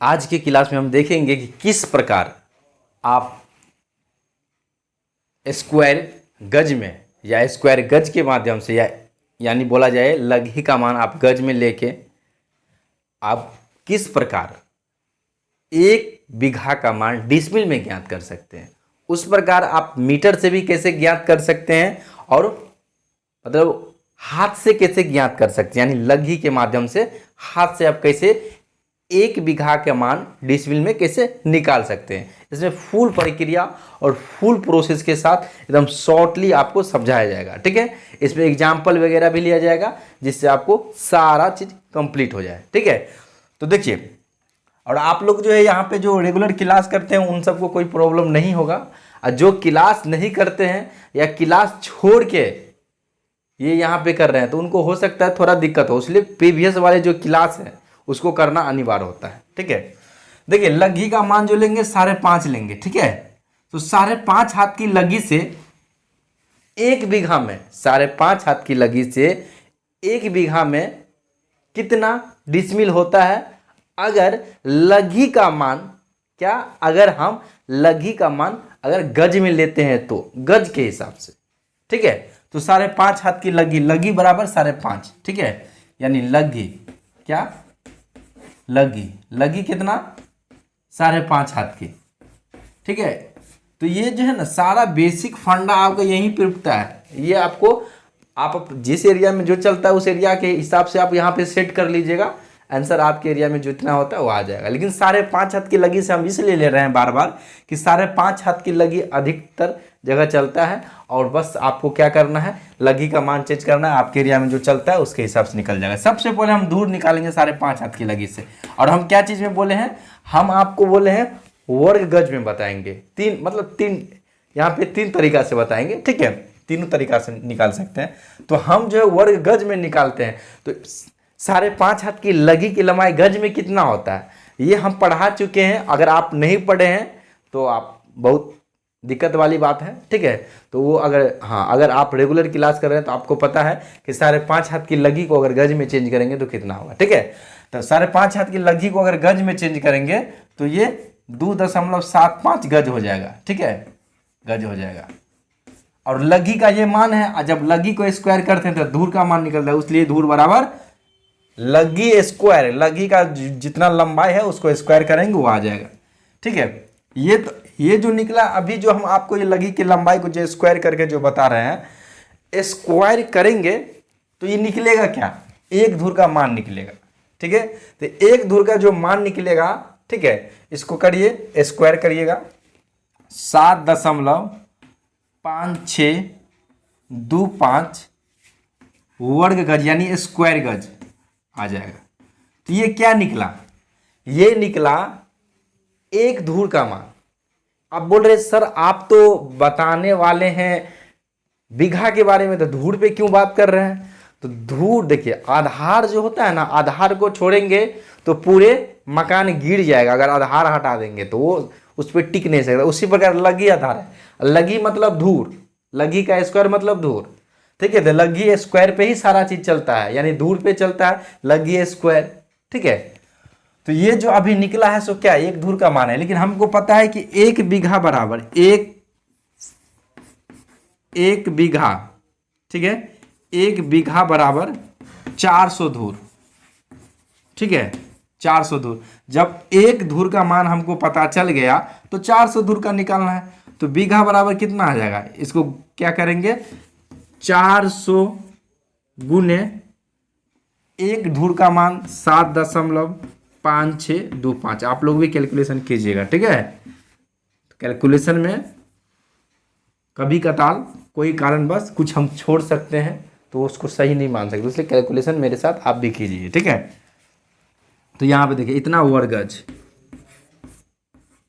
आज के क्लास में हम देखेंगे कि किस प्रकार आप स्क्वायर गज में या स्क्वायर गज के माध्यम से यानी बोला जाए लघी का मान आप गज में लेके आप किस प्रकार 1 बीघा का मान डिसमिल में ज्ञात कर सकते हैं। उस प्रकार आप मीटर से भी कैसे ज्ञात कर सकते हैं और मतलब हाथ से कैसे ज्ञात कर सकते हैं, यानी लघी के माध्यम से हाथ से आप कैसे 1 बीघा का मान डिसमिल में कैसे निकाल सकते हैं। इसमें फुल प्रक्रिया और फुल प्रोसेस के साथ एकदम शॉर्टली आपको समझाया जाएगा। ठीक है, इसमें एग्जाम्पल वगैरह भी लिया जाएगा जिससे आपको सारा चीज़ कंप्लीट हो जाए। ठीक है, तो देखिए, और आप लोग जो है यहाँ पे जो रेगुलर क्लास करते हैं उन सबको कोई प्रॉब्लम नहीं होगा, और जो क्लास नहीं करते हैं या क्लास छोड़ के ये यहाँ पे कर रहे हैं तो उनको हो सकता है थोड़ा दिक्कत हो, इसलिए प्रीवियस वाले जो क्लास है उसको करना अनिवार्य होता है। ठीक है, देखिए लघी का मान जो लेंगे 5.5 लेंगे। ठीक है, तो 5.5 हाथ की लघी से 1 बीघा में 5.5 हाथ की लघी से 1 बीघा में कितना डिसमिल होता है। अगर लघी का मान अगर हम लघी का मान अगर गज में लेते हैं तो गज के हिसाब से। ठीक है, तो 5.5 हाथ की लघी बराबर 5.5। ठीक है, यानी लघी लघी कितना 5.5 हाथ की। ठीक है, तो ये जो है ना सारा बेसिक फंडा आपका यहीं पे रुकता है। ये आपको आप जिस एरिया में जो चलता है उस एरिया के हिसाब से आप यहाँ पे सेट कर लीजिएगा, आंसर आपके एरिया में जितना होता है वो आ जाएगा। लेकिन 5.5 हाथ की लघी से हम इसलिए ले रहे हैं बार बार कि 5.5 हाथ की लघी अधिकतर जगह चलता है, और बस आपको क्या करना है, लघी का मान चेंज करना है, आपके एरिया में जो चलता है उसके हिसाब से निकल जाएगा। सबसे पहले हम दूर निकालेंगे 5.5 हाथ की लघी से, और हम क्या चीज़ में बोले हैं, हम आपको बोले हैं वर्ग गज में बताएंगे। तीन यहाँ पे 3 तरीका से बताएंगे। ठीक है, तीनों तरीका से निकाल सकते हैं। तो हम जो है वर्ग गज में निकालते हैं, तो 5.5 हाथ की लघी की लंबाई गज में कितना होता है ये हम पढ़ा चुके हैं। अगर आप नहीं पढ़े हैं तो आप बहुत दिक्कत वाली बात है। ठीक है, तो वो अगर आप रेगुलर क्लास कर रहे हैं तो आपको पता है कि 5.5 हाथ की लघी को अगर गज में चेंज करेंगे तो कितना होगा। ठीक है, तो 5.5 हाथ की लघी को अगर गज में चेंज करेंगे तो ये 2.75 गज हो जाएगा। ठीक है, गज हो जाएगा, और लघी का ये मान है, और जब लघी को स्क्वायर करते हैं तो दूर का मान निकलता है, इसलिए दूर बराबर लघी स्क्वायर, लघी का जितना लंबाई है उसको स्क्वायर करेंगे वो आ जाएगा। ठीक है, ये जो निकला अभी जो हम आपको ये लघी की लंबाई को जो स्क्वायर करके जो बता रहे हैं, स्क्वायर करेंगे तो ये निकलेगा क्या, 1 धुर का मान निकलेगा। ठीक है, तो 1 धुर का जो मान निकलेगा, ठीक है, इसको करिए स्क्वायर करिएगा, 7.5625 वर्ग गज यानी स्क्वायर गज आ जाएगा। तो ये क्या निकला, ये निकला 1 धुर का मान। आप बोल रहे सर आप तो बताने वाले हैं बीघा के बारे में, तो धूर पे क्यों बात कर रहे हैं। तो धूर देखिए, आधार जो होता है ना, आधार को छोड़ेंगे तो पूरे मकान गिर जाएगा। अगर आधार हटा देंगे तो वो उस पर टिक नहीं सकता। उसी प्रकार लघी आधार है, लघी मतलब धूर, लघी का स्क्वायर मतलब धूर। ठीक है, तो लघी स्क्वायर पे ही सारा चीज चलता है, यानी धूर पे चलता है लघी स्क्वायर। ठीक है, तो ये जो अभी निकला है सो क्या 1 धुर का मान है, लेकिन हमको पता है कि 1 बीघा बराबर 1 बीघा। ठीक है, 1 बीघा बराबर 400 धुर। ठीक है, 400 धुर। जब 1 धुर का मान हमको पता चल गया तो 400 धुर का निकालना है, तो बीघा बराबर कितना आ जाएगा, इसको क्या करेंगे 400 गुने 1 धुर का मान 7.5625। आप लोग भी कैलकुलेशन कीजिएगा। ठीक है, कैलकुलेशन में कभी कताल कोई कारणवश कुछ हम छोड़ सकते हैं तो उसको सही नहीं मान सकते, इसलिए कैलकुलेशन मेरे साथ आप भी कीजिए। ठीक है, तो यहाँ पे देखिए इतना वर्ग गज,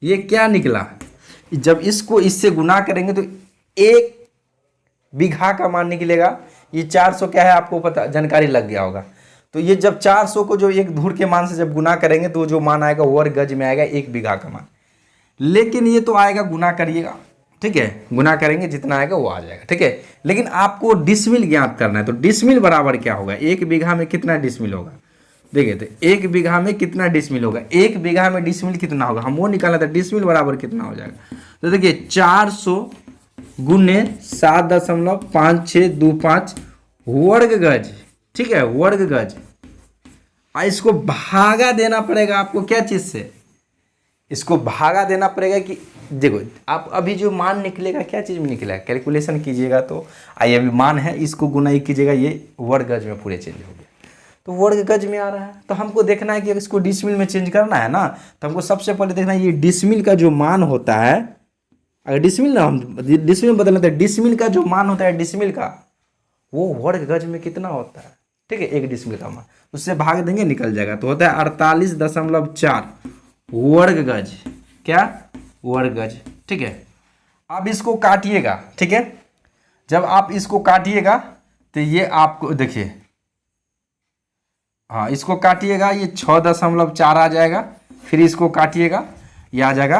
ये क्या निकला, जब इसको इससे गुना करेंगे तो 1 बीघा का मान निकलेगा। ये 400 क्या है आपको पता, जानकारी लग गया होगा। तो ये जब 400 को जो 1 धुर के मान से जब गुना करेंगे तो जो मान आएगा वर्ग गज में आएगा 1 बीघा का मान। लेकिन ये तो आएगा, गुना करिएगा। ठीक है, गुना करेंगे जितना आएगा वो आ जाएगा। ठीक है, लेकिन आपको डिसमिल ज्ञात करना है, तो डिसमिल बराबर क्या होगा, 1 बीघा में कितना डिसमिल होगा, देखिए तो 1 बीघा में कितना डिसमिल होगा, 1 बीघा में डिसमिल कितना होगा, हम वो निकालना था, डिसमिल बराबर कितना हो जाएगा। तो देखिए 400 गुने 7.5625 वर्ग गज, ठीक है, वर्ग गज। इसको भागा देना पड़ेगा आपको क्या चीज़ से, इसको भागा देना पड़ेगा कि देखो आप अभी जो मान निकलेगा क्या चीज़ में निकलेगा, कैलकुलेशन कीजिएगा तो आइए अभी मान है, इसको गुना ही कीजिएगा, ये वर्ग गज में पूरे चेंज हो गया, तो वर्ग गज में आ रहा है। तो हमको देखना है कि अगर इसको डिसमिल में चेंज करना है ना, तो हमको सबसे पहले देखना है ये डिसमिल का जो मान होता है, अगर डिसमिल ना हम डिसमिल में बदलते हैं, डिसमिल का जो मान होता है डिसमिल का, वो वर्ग गज में कितना होता है, ठीक है, 1 डिसमिल का मान, उससे भाग देंगे निकल जाएगा, तो होता है 48.4 वर्ग गज, क्या वर्ग गज, ठीक है। अब इसको काटिएगा, ठीक है, जब आप इसको काटिएगा तो ये आपको देखिए, हाँ इसको काटिएगा, ये 6.4 आ जाएगा, फिर इसको काटिएगा, ये आ जाएगा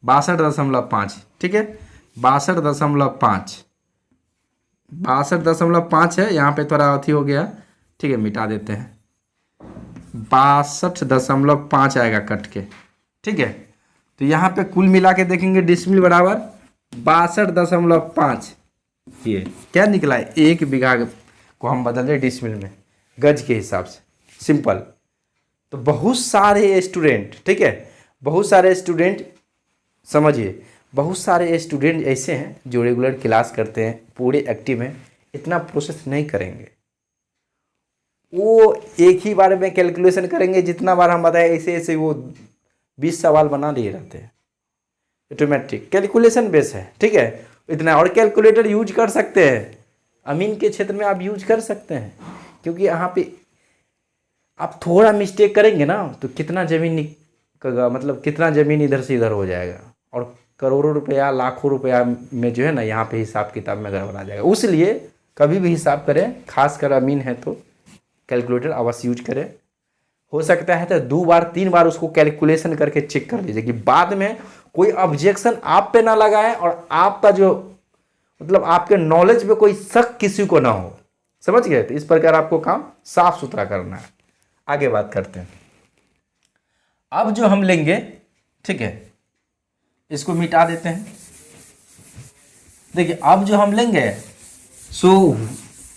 62.5, ठीक है, 62.5 है, यहाँ पे थोड़ा अथी हो गया, ठीक है, मिटा देते हैं, 62.5 आएगा कट के, ठीक है। तो यहाँ पे कुल मिला के देखेंगे डिसमिल बराबर 62.5, ये क्या निकला है, 1 बीघा को हम बदल रहे डिसमिल में गज के हिसाब से, सिंपल। तो बहुत सारे स्टूडेंट, ठीक है, बहुत सारे स्टूडेंट समझिए, बहुत सारे स्टूडेंट ऐसे हैं जो रेगुलर क्लास करते हैं, पूरे एक्टिव हैं, इतना प्रोसेस नहीं करेंगे, वो एक ही बार में कैलकुलेशन करेंगे, जितना बार हम बताएं ऐसे ऐसे वो 20 सवाल बना लिए रहते हैं, ऑटोमेटिक कैलकुलेशन बेस है, ठीक है, इतना। और कैलकुलेटर यूज कर सकते हैं, अमीन के क्षेत्र में आप यूज कर सकते हैं, क्योंकि यहाँ पे आप थोड़ा मिस्टेक करेंगे ना तो कितना ज़मीन का मतलब कितना ज़मीन इधर से इधर हो जाएगा, और करोड़ों रुपया लाखों रुपया में जो है ना यहाँ पे हिसाब किताब में गड़बड़ आ जाएगा। उसलिए कभी भी हिसाब करें, खासकर अमीन है तो कैलकुलेटर अवश्य यूज करें। हो सकता है तो 2 बार 3 बार उसको कैलकुलेशन करके चेक कर लीजिए कि बाद में कोई ऑब्जेक्शन आप पे ना लगाए और आपका जो मतलब आपके नॉलेज पे कोई शक किसी को ना हो, समझ गए। तो इस प्रकार आपको काम साफ सुथरा करना है। आगे बात करते हैं। अब जो हम लेंगे, ठीक है, इसको मिटा देते हैं। देखिए अब जो हम लेंगे सो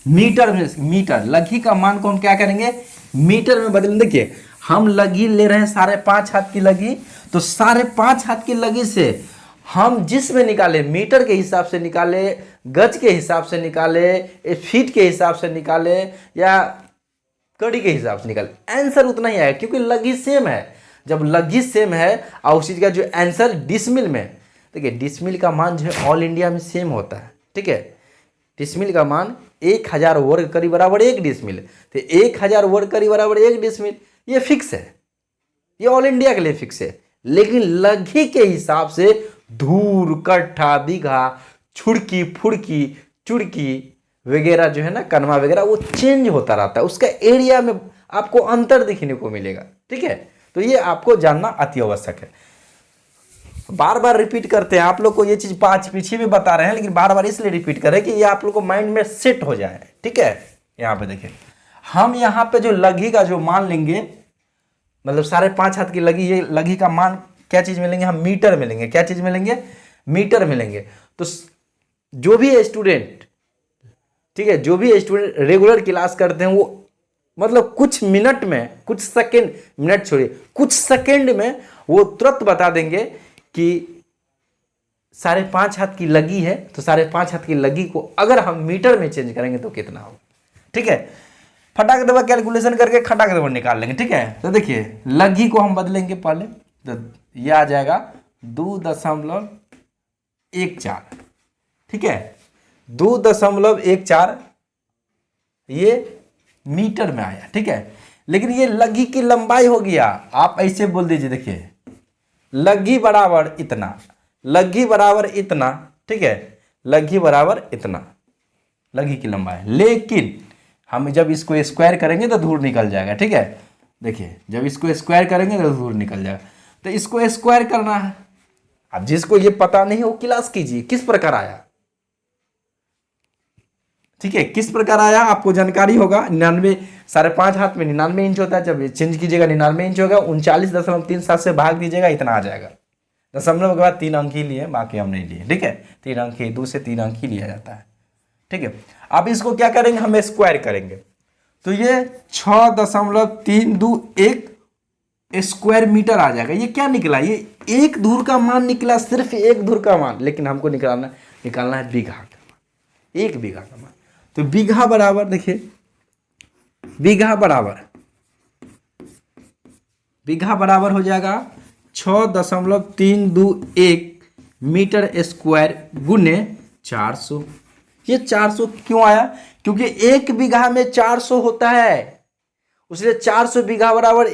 मीटर में, मीटर लघी का मान को हम क्या करेंगे, मीटर में बदलेंगे। देखिए हम लघी ले रहे हैं 5.5 हाथ की लघी, तो 5.5 हाथ की लघी से हम जिसमें निकाले, मीटर के हिसाब से निकाले, गज के हिसाब से निकाले, फीट के हिसाब से निकाले या कड़ी के हिसाब से निकाले, आंसर उतना ही आएगा, क्योंकि लघी सेम है। जब लघी सेम है और उस चीज का जो आंसर डिसमिल में, देखिए डिसमिल का मान जो है ऑल इंडिया में सेम होता है, ठीक है। डिसमिल का मान 1000 वर्ग करी बराबर 1 डिसमिल, तो 1000 वर्ग करी बराबर 1 डिसमिल, ये फिक्स है, ये ऑल इंडिया के लिए फिक्स है। लेकिन लघी के हिसाब से धूर, कट्ठा, बीघा, छुड़की, फुड़की, चुड़की वगैरह जो है ना, कनवा वगैरह, वो चेंज होता रहता है, उसका एरिया में आपको अंतर दिखने को मिलेगा, ठीक है। तो ये आपको जानना अति आवश्यक है। बार बार रिपीट करते हैं, आप लोग को ये चीज पीछे भी बता रहे हैं, लेकिन बार बार इसलिए रिपीट करें कि ये आप लोग को माइंड में सेट हो जाए, ठीक है। यहाँ पे देखिए हम यहाँ पे जो लघी का जो मान लेंगे, मतलब 5.5 हाथ की लघी, ये लघी का मान क्या चीज में लेंगे, हम मीटर में लेंगे। क्या चीज में लेंगे, मीटर में लेंगे। तो जो भी स्टूडेंट, ठीक है, जो भी स्टूडेंट रेगुलर क्लास करते हैं, वो मतलब कुछ मिनट में, कुछ सेकंड, मिनट छोड़िए, कुछ सेकंड में वो तुरंत बता देंगे कि 5.5 हाथ की लगी है, तो 5.5 हाथ की लगी को अगर हम मीटर में चेंज करेंगे तो कितना होगा, ठीक है। फटाक दबा कैलकुलेशन करके खटाक दबा निकाल लेंगे, ठीक है। तो देखिए लगी को हम बदलेंगे पहले, तो ये आ जाएगा 2.14, ठीक है, 2.14 ये मीटर में आया, ठीक है। लेकिन ये लगी की लंबाई हो गया, आप ऐसे बोल दीजिए, देखिए लगी बराबर इतना, लगी बराबर इतना, ठीक है, लगी बराबर इतना, लगी की लंबाई। लेकिन हम जब इसको स्क्वायर करेंगे तो दूर निकल जाएगा, ठीक है। देखिए जब इसको स्क्वायर करेंगे तो दूर निकल जाएगा, तो इसको स्क्वायर करना है। अब जिसको ये पता नहीं हो क्लास कीजिए किस प्रकार आया, ठीक है, किस प्रकार आया आपको जानकारी होगा। 99 5.5 हाथ में 99 इंच होता है, जब चेंज कीजिएगा 99 इंच होगा, 39.37 से भाग दीजिएगा, इतना आ जाएगा। दशमलव के बाद 3 अंक ही लिए, बाकी हम नहीं लिए, ठीक है। 3 अंक ही, 2 से 3 अंक ही लिया जाता है, ठीक है। अब इसको क्या करेंगे, हम स्क्वायर करेंगे, तो ये 6.321 स्क्वायर मीटर आ जाएगा। ये क्या निकला, ये एक धुर का मान निकला, सिर्फ एक धुर का मान, लेकिन हमको निकालना है बीघा का मान, 1 बीघा का मान। तो बीघा बराबर, देखिए बीघा बराबर हो जाएगा 6.321 मीटर स्क्वायर गुने 400। ये 400 क्यों आया, क्योंकि 1 बीघा में 400 होता है, इसलिए 400 बीघा बराबर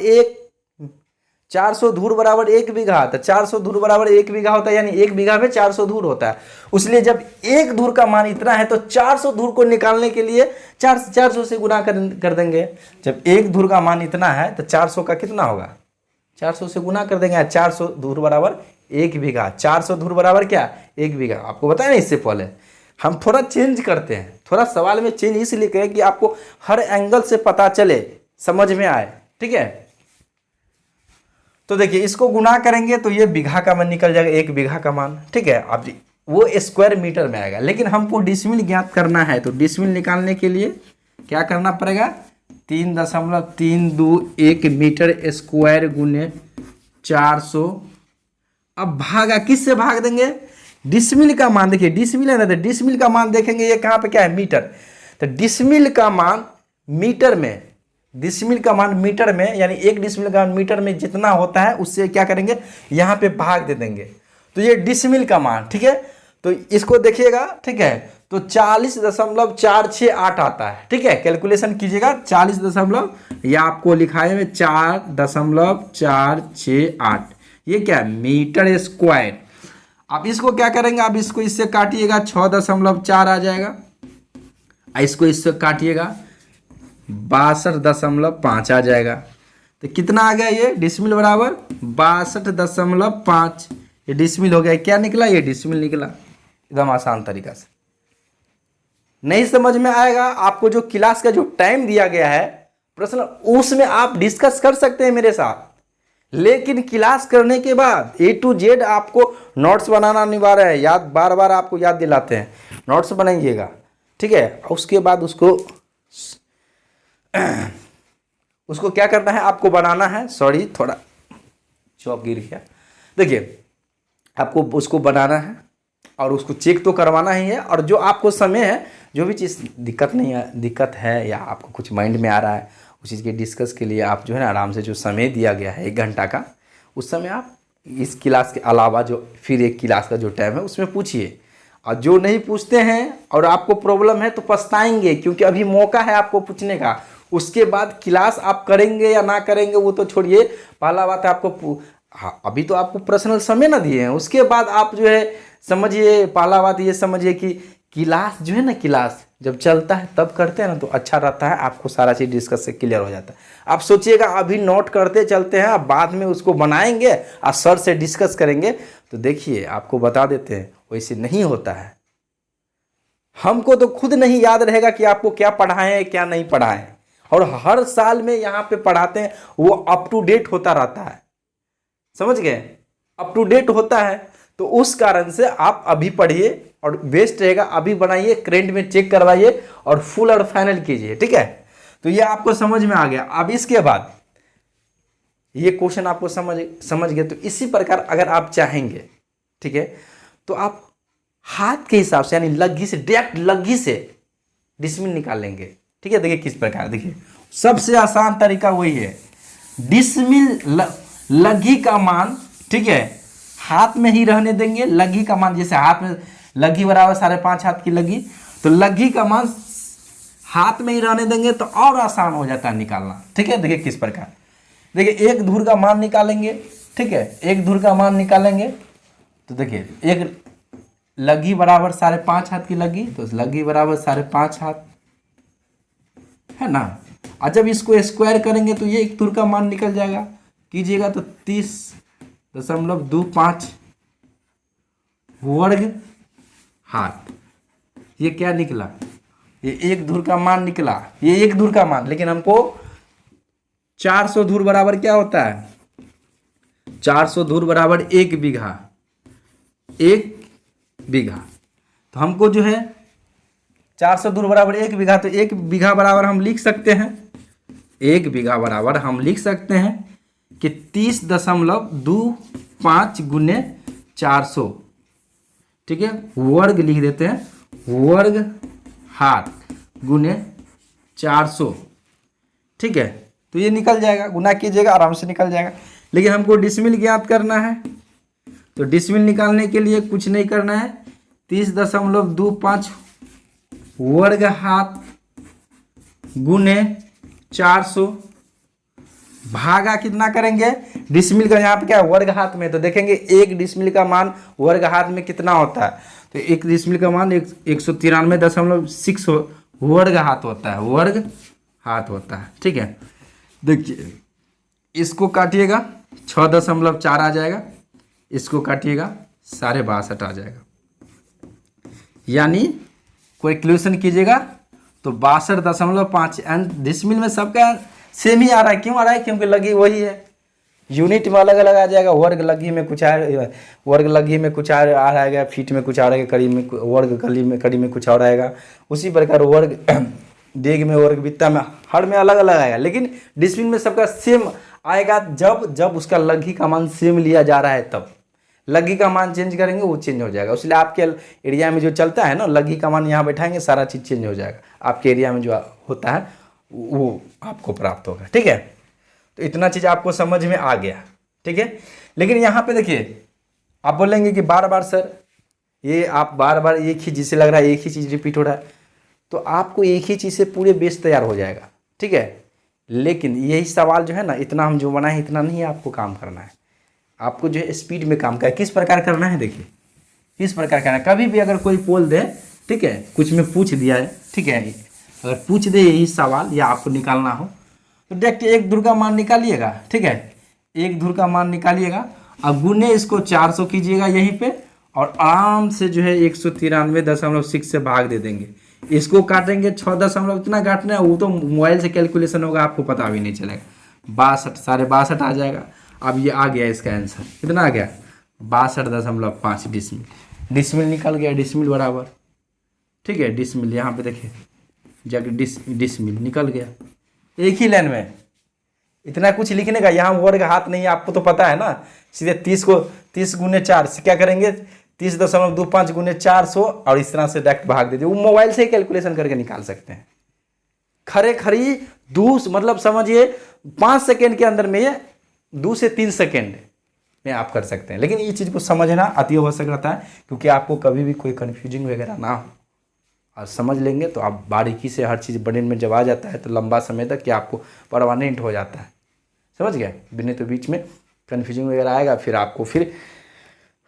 400 धूर बराबर 1 बीघा, तो 400 धूर बराबर 1 बीघा होता है, यानी 1 बीघा में 400 धूर होता है। इसलिए जब 1 धूर का मान इतना है तो 400 धूर को निकालने के लिए 400 से गुना कर देंगे। जब 1 धूर का मान इतना है तो 400 का कितना होगा, 400 से गुना कर देंगे। 400 धूर बराबर 1 बीघा, 400 धूर बराबर क्या, 1 बीघा। आपको बताया ना, इससे पहले हम थोड़ा चेंज करते हैं, थोड़ा सवाल में चेंज इसलिए करें कि आपको हर एंगल से पता चले, समझ में आए, ठीक है। तो देखिए इसको गुना करेंगे तो ये बीघा का मान निकल जाएगा, 1 बीघा का मान, ठीक है। अब वो स्क्वायर मीटर में आएगा, लेकिन हमको डिसमिल ज्ञात करना है, तो डिसमिल निकालने के लिए क्या करना पड़ेगा, 3.321 मीटर स्क्वायर गुने 400। अब भागा, किस से भाग देंगे, डिसमिल का मान, देखिए डिसमिल है ना, तो डिसमिल का मान देखेंगे, ये कहाँ पे क्या है, मीटर, तो डिसमिल का मान मीटर में, डिसमिल का मान मीटर में, यानी 1 डिसमिल का मान मीटर में जितना होता है उससे क्या करेंगे, यहाँ पे भाग दे देंगे, तो ये डिसमिल का मान, ठीक है। तो इसको देखिएगा, ठीक है, तो 40.468 आता है, ठीक है। कैलकुलेशन कीजिएगा, 40 या आपको लिखाए में 4.468, ये क्या है, मीटर स्क्वायर। अब इसको क्या करेंगे, अब इसको इससे काटिएगा, 6.4 आ जाएगा, इसको इससे काटिएगा 62.5 आ जाएगा। तो कितना आ गया, ये डिसमिल बराबर 62.5, ये डिसमिल हो गया। क्या निकला, ये डिसमिल निकला, एकदम आसान तरीका से। नहीं समझ में आएगा, आपको जो क्लास का जो टाइम दिया गया है प्रश्न, उसमें आप डिस्कस कर सकते हैं मेरे साथ, लेकिन क्लास करने के बाद A to Z आपको नोट्स बनाना अनिवार्य है। याद, बार बार आपको याद दिलाते हैं, नोट्स बनाइएगा, ठीक है। उसके बाद उसको क्या करना है, आपको बनाना है, सॉरी थोड़ा चौक गिर गया। देखिए आपको उसको बनाना है और उसको चेक तो करवाना ही है, और जो आपको समय है, जो भी चीज़ दिक्कत है या आपको कुछ माइंड में आ रहा है, उस चीज़ के डिस्कस के लिए आप जो है ना, आराम से जो समय दिया गया है 1 घंटा का, उस समय आप इस क्लास के अलावा जो फिर एक क्लास का जो टाइम है उसमें पूछिए। और जो नहीं पूछते हैं और आपको प्रॉब्लम है तो पछताएंगे, क्योंकि अभी मौका है आपको पूछने का। उसके बाद क्लास आप करेंगे या ना करेंगे वो तो छोड़िए, पहला बात है आपको, हाँ अभी तो आपको पर्सनल समय ना दिए हैं, उसके बाद आप जो है समझिए, पहला बात ये समझिए कि क्लास जो है ना, क्लास जब चलता है तब करते हैं ना तो अच्छा रहता है, आपको सारा चीज़ डिस्कस से क्लियर हो जाता है। आप सोचिएगा अभी नोट करते चलते हैं, आप बाद में उसको बनाएंगे और सर से डिस्कस करेंगे, तो देखिए आपको बता देते हैं वैसे नहीं होता है। हमको तो खुद नहीं याद रहेगा कि आपको क्या पढ़ाएं क्या नहीं पढ़ाएं, और हर साल में यहाँ पे पढ़ाते हैं, वो अप टू डेट होता रहता है, समझ गए, अप टू डेट होता है। तो उस कारण से आप अभी पढ़िए और बेस्ट रहेगा, अभी बनाइए, करेंट में चेक करवाइए और फुल और फाइनल कीजिए, ठीक है। तो ये आपको समझ में आ गया। अब इसके बाद ये क्वेश्चन आपको समझ गए, तो इसी प्रकार अगर आप चाहेंगे, ठीक है, तो आप हाथ के हिसाब से, यानी लग्गी से, डायरेक्ट लग्गी से डिसमिल निकाल लेंगे, ठीक है। देखिए किस प्रकार, देखिए सबसे आसान तरीका वही है, डिसमिल लग्गी का मान, ठीक है, हाथ में ही रहने देंगे। लग्गी का मान, जैसे हाथ में लग्गी बराबर 5.5 हाथ की लग्गी, तो लग्गी का मान हाथ में ही रहने देंगे तो और आसान हो जाता है निकालना, ठीक है। देखिए किस प्रकार, देखिए 1 धुर का मान निकालेंगे, ठीक है, 1 धुर का मान निकालेंगे, तो देखिए 1 लग्गी बराबर 5.5 हाथ की लग्गी, तो लग्गी बराबर 5.5 हाथ है ना। और जब इसको स्क्वायर करेंगे तो ये 1 धुर का मान निकल जाएगा, कीजिएगा तो 30.25 वर्ग हाथ, ये क्या निकला, ये 1 धुर का मान निकला, ये 1 धुर का मान, लेकिन हमको 400 धुर बराबर क्या होता है, 400 धुर बराबर 1 बीघा, 1 बीघा। तो हमको जो है 400 धुर बराबर 1 बीघा, तो 1 बीघा बराबर हम लिख सकते हैं, 1 बीघा बराबर हम लिख सकते हैं कि 30.25 गुने 400, ठीक है, वर्ग लिख देते हैं, वर्ग हाथ गुने 400, ठीक है। तो ये निकल जाएगा, गुना कीजिएगा आराम से निकल जाएगा। लेकिन हमको डिसमिल ज्ञात करना है, तो डिसमिल निकालने के लिए कुछ नहीं करना है, 30.25 वर्ग हाथ गुने 400 भागा कितना करेंगे, डिसमिल का यहाँ पे क्या है वर्ग हाथ में, तो देखेंगे 1 डिसमिल का मान वर्ग हाथ में कितना होता है, तो 1 डिसमिल का मान 193.6 वर्ग हाथ होता है, वर्ग हाथ होता है, ठीक है। देखिए इसको काटिएगा 6.4 आ जाएगा, इसको काटिएगा 62.5 आ जाएगा, यानी कैलकुलेशन कीजिएगा तो 62.5 एंड डिसमिल में सबका सेम ही आ रहा है। क्यों आ रहा है, क्योंकि लगी वही है, यूनिट में अलग अलग आ जाएगा, वर्ग लगी में कुछ वर्ग लगी में कुछ आ रहेगा, फीट में कुछ आ रहेगा, कड़ी में वर्ग कड़ी में कुछ और आएगा, उसी प्रकार वर्ग डेग में वर्ग बित्ता में हर में अलग अलग आएगा, लेकिन डिसमिल में सबका सेम आएगा। जब उसका लगी का मान सेम लिया जा रहा है तब लगी का मान चेंज करेंगे वो चेंज हो जाएगा। इसलिए आपके एरिया में जो चलता है ना, लगी का मान यहाँ बैठाएंगे सारा चीज़ चेंज हो जाएगा, आपके एरिया में जो होता है वो आपको प्राप्त होगा, ठीक है। तो इतना चीज़ आपको समझ में आ गया, ठीक है। लेकिन यहाँ पे देखिए आप बोलेंगे कि बार बार सर ये आप बार बार एक ही जिससे लग रहा है एक ही चीज़ रिपीट हो रहा है, तो आपको एक ही चीज़ से पूरे बेस तैयार हो जाएगा, ठीक है। लेकिन यही सवाल जो है ना, इतना हम जो बनाए इतना नहीं आपको काम करना है, आपको जो है स्पीड में काम करना है। किस प्रकार करना है, देखिए किस प्रकार करना है। कभी भी अगर कोई पोल दे, ठीक है, कुछ में पूछ दिया है, ठीक है, अगर पूछ दे यही सवाल या आपको निकालना हो तो डायरेक्ट 1 धुर का मान निकालिएगा, ठीक है, 1 धुर का मान निकालिएगा, अब गुने इसको 400 कीजिएगा यहीं पे, और आराम से जो है 193.6 से भाग दे देंगे। इसको काटेंगे 6 इतना काटना है, वो तो मोबाइल से कैलकुलेशन होगा, आपको पता भी नहीं चलेगा। 62.5 आ जाएगा। अब ये आ गया इसका आंसर, कितना आ गया 62.5 डिसमिल। डिसमिल निकल गया, डिसमिल बराबर, ठीक है, डिसमिल यहाँ पे देखिए जाके डिसमिल निकल गया एक ही लाइन में। इतना कुछ लिखने का, यहाँ वर्ग हाथ नहीं है, आपको तो पता है ना, सीधे 30 को 30 गुने 4 से क्या करेंगे, 30.25 गुने 400 और इस तरह से डायरेक्ट भाग दीजिए। वो मोबाइल से ही कैलकुलेशन करके निकाल सकते हैं। खरी मतलब समझिए 5 सेकेंड के अंदर में, ये 2 से 3 सेकेंड में आप कर सकते हैं। लेकिन ये चीज़ को समझना अति आवश्यक रहता है, क्योंकि आपको कभी भी कोई कन्फ्यूजिंग वगैरह ना हो, और समझ लेंगे तो आप बारीकी से हर चीज़ ब्रेन में जब आ जाता है तो लंबा समय तक कि आपको परमानेंट हो जाता है, समझ गए। बिना तो बीच में कन्फ्यूजिंग वगैरह आएगा, फिर आपको फिर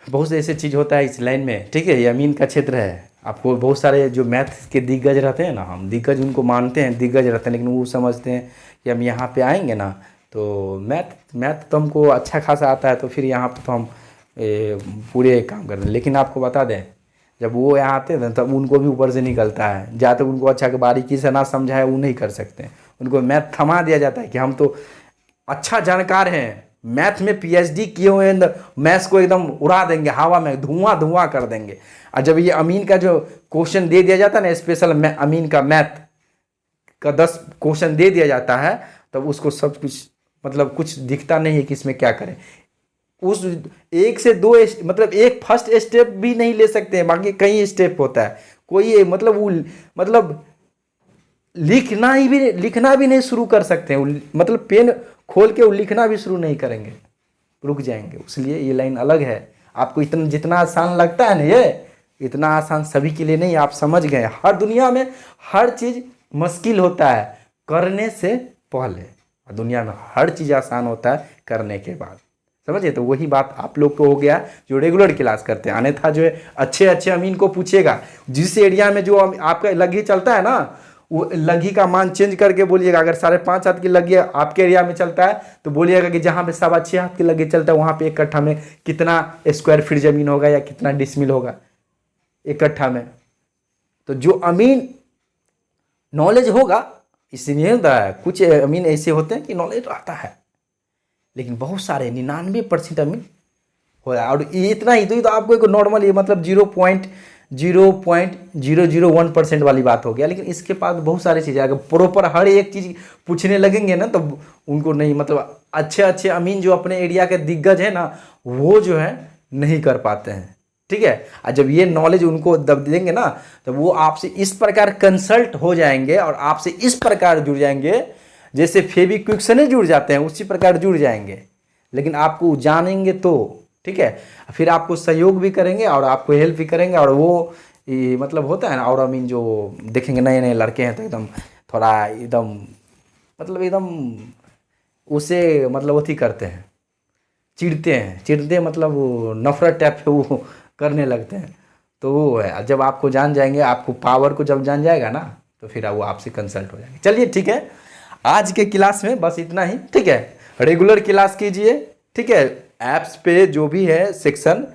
बहुत से ऐसे चीज़ होता है इस लाइन में, ठीक है। ये अमीन का क्षेत्र है, आपको बहुत सारे जो मैथ के दिग्गज रहते हैं ना, हम दिग्गज उनको मानते हैं, दिग्गज रहते हैं, लेकिन वो समझते हैं कि हम यहाँ पे आएंगे ना तो मैथ तो हमको अच्छा खासा आता है, तो फिर यहाँ पे तो हम पूरे काम कर रहे हैं। लेकिन आपको बता दें, जब वो यहाँ आते हैं तब उनको भी ऊपर से निकलता है, जहाँ तक उनको अच्छा बारीकी से ना समझाए वो नहीं कर सकते। उनको मैथ थमा दिया जाता है कि हम तो अच्छा जानकार हैं, मैथ में पीएचडी किए हुए हैं, मैथ्स को एकदम उड़ा देंगे, हवा में धुआं कर देंगे। और जब ये अमीन का जो क्वेश्चन दे दिया जाता है ना, स्पेशल अमीन का मैथ का 10 क्वेश्चन दे दिया जाता है, तब उसको सब कुछ मतलब कुछ दिखता नहीं है कि इसमें क्या करें। उस 1 से 2 मतलब एक फर्स्ट स्टेप भी नहीं ले सकते हैं, बाकी कई स्टेप होता है। कोई मतलब वो मतलब लिखना भी नहीं शुरू कर सकते हैं, मतलब पेन खोल के वो लिखना भी शुरू नहीं करेंगे, रुक जाएंगे। इसलिए ये लाइन अलग है। आपको इतना जितना आसान लगता है ना, ये इतना आसान सभी के लिए नहीं, आप समझ गए। हर दुनिया में हर चीज़ मुश्किल होता है करने से पहले, दुनिया में हर चीज़ आसान होता है करने के बाद, समझिए। तो वही बात आप लोग को हो गया जो रेगुलर क्लास करते हैं। अन्यथा जो है अच्छे अमीन को पूछेगा, जिस एरिया में जो आपका लगी चलता है ना, वो लगी का मान चेंज करके बोलिएगा। अगर 5.5 हाथ की लगी आपके एरिया में चलता है तो बोलिएगा कि जहाँ पे 6.25 हाथ की लगी चलता है वहाँ पे 1 कट्ठा में कितना स्क्वायर फीट जमीन होगा या कितना डिसमिल होगा 1 कट्ठा में। तो जो अमीन नॉलेज होगा, इसलिए नहीं होता है, कुछ अमीन ऐसे होते हैं कि नॉलेज आता है, लेकिन बहुत सारे 99% अमीन हो रहा है। और ये इतना ही तो आपको एक नॉर्मल, ये मतलब 0.0001% वाली बात हो गया। लेकिन इसके पास बहुत सारी चीज़ें, अगर प्रॉपर हर एक चीज़ पूछने लगेंगे ना तो उनको नहीं, मतलब अच्छे अच्छे अमीन जो अपने एरिया के दिग्गज है ना, वो जो है नहीं कर पाते हैं, ठीक है। और जब ये नॉलेज उनको दब देंगे ना, तो वो आपसे इस प्रकार कंसल्ट हो जाएंगे और आपसे इस प्रकार जुड़ जाएंगे, जैसे फेविक्विक से नहीं जुड़ जाते हैं उसी प्रकार जुड़ जाएंगे। लेकिन आपको जानेंगे तो, ठीक है, फिर आपको सहयोग भी करेंगे और आपको हेल्प भी करेंगे। और वो मतलब होता है ना, और अमीन जो देखेंगे नए नए लड़के हैं तो एकदम थोड़ा एकदम मतलब एकदम उसे मतलब अथी करते हैं, चिढ़ते मतलब वो नफरत टाइप पे वो करने लगते हैं। तो वो है, जब आपको जान जाएंगे, आपको पावर को जब जान जाएगा ना, तो फिर वो आपसे कंसल्ट हो जाएंगे। चलिए ठीक है, आज के क्लास में बस इतना ही, ठीक है। रेगुलर क्लास कीजिए, ठीक है। ऐप्स पे जो भी है सेक्शन,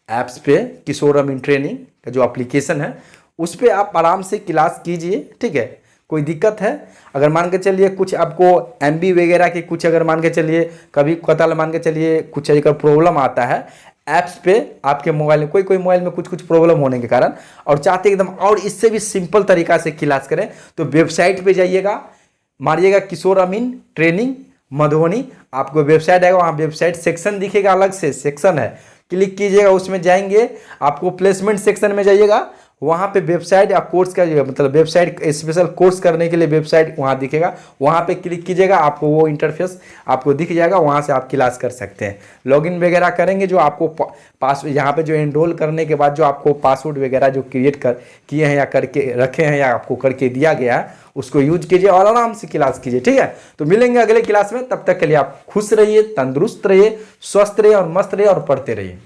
ऐप्स पे किशोर अमीन ट्रेनिंग का जो एप्लीकेशन है उस पर आप आराम से क्लास कीजिए, ठीक है। कोई दिक्कत है, अगर मान के चलिए कुछ आपको MB वगैरह की कुछ, अगर मान के चलिए कभी कतल मान के चलिए कुछ अगर प्रॉब्लम आता है ऐप्स पे आपके मोबाइल में, कोई मोबाइल में कुछ प्रॉब्लम होने के कारण, और चाहते एकदम और इससे भी सिंपल तरीका से क्लास करें, तो वेबसाइट पे जाइएगा, मारिएगा किशोर अमीन ट्रेनिंग मधुबनी, आपको वेबसाइट आएगा, वहाँ वेबसाइट सेक्शन दिखेगा, अलग से सेक्शन है, क्लिक कीजिएगा, उसमें जाएंगे, आपको प्लेसमेंट सेक्शन में जाइएगा, वहाँ पे वेबसाइट या कोर्स का मतलब वेबसाइट स्पेशल कोर्स करने के लिए वेबसाइट वहाँ दिखेगा, वहाँ पे क्लिक कीजिएगा, आपको वो इंटरफेस आपको दिख जाएगा, वहाँ से आप क्लास कर सकते हैं। लॉगिन वगैरह करेंगे, जो आपको पास यहाँ पे जो एनरोल करने के बाद जो आपको पासवर्ड वगैरह जो क्रिएट किए हैं या करके रखे हैं या आपको करके दिया गया है, उसको यूज कीजिए और आराम से क्लास कीजिए, ठीक है। तो मिलेंगे अगले क्लास में, तब तक के लिए आप खुश रहिए, तंदुरुस्त रहिए, स्वस्थ रहिए और मस्त रहिए और पढ़ते रहिए।